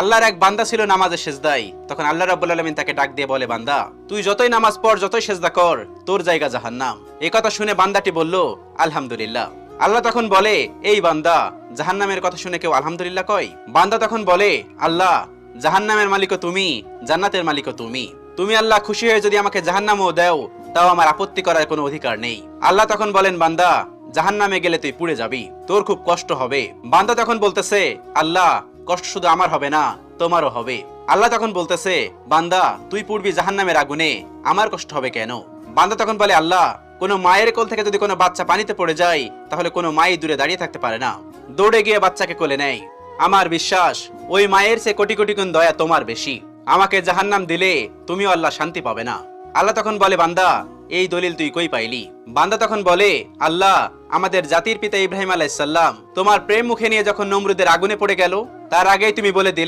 আল্লাহর এক বান্দা ছিল নামাজে সেজদায়। তখন আল্লাহ রাব্বুল আলামিন তাকে ডাক দিয়ে বলে, বান্দা তুই যতই নামাজ পড়, যতই সেজদা কর, তোর জায়গা জাহান্নাম। এই কথা শুনে বান্দাটি বলল, আলহামদুলিল্লাহ। আল্লাহ তখন বলে, এই বান্দা, জাহান্নামের কথা শুনে কেউ আলহামদুলিল্লাহ কয়? বান্দা তখন বলে, আল্লাহ, জাহান্নামের মালিকও তুমি, জান্নাতের মালিকও তুমি। তুমি আল্লাহ খুশি হয়ে যদি আমাকে জাহান্নামও দাও, তাও আমার আপত্তি করার কোনো অধিকার নেই। আল্লাহ তখন বলেন, বান্দা, জাহান্নামে গেলে তুই পুড়ে যাবি, তোর খুব কষ্ট হবে। বান্দা তখন বলতেছে, আল্লাহ, কষ্ট শুধু আমার হবে না, তোমারও হবে। আল্লাহ তখন বলতেছে, বান্দা, তুই পুড়বি জাহান্নামের আগুনে, আমার কষ্ট হবে কেন? বান্দা তখন বলে, আল্লাহ, কোনো মায়ের কোল থেকে যদি কোনো বাচ্চা পানিতে পড়ে যায়, তাহলে কোনো মাই দূরে দাঁড়িয়ে থাকতে পারে না, দৌড়ে গিয়ে বাচ্চাকে কোলে নেয়। আমার বিশ্বাস ওই মায়ের চেয়ে কোটি কোটি গুণ দয়া তোমার বেশি। আমাকে জাহান্নাম দিলে তুমিও আল্লাহ শান্তি পাবে না। আল্লাহ তখন বলে, বান্দা, এই দলিল তুই কই পাইলি? বান্দা তখন বলে, আল্লাহ, আমাদের জাতির পিতা ইব্রাহিম আলাইহিস সালাম তোমার প্রেম মুখে নিয়ে যখন নমরুদের আগুনে পড়ে গেল, তার আগেই তুমি বলে দিলে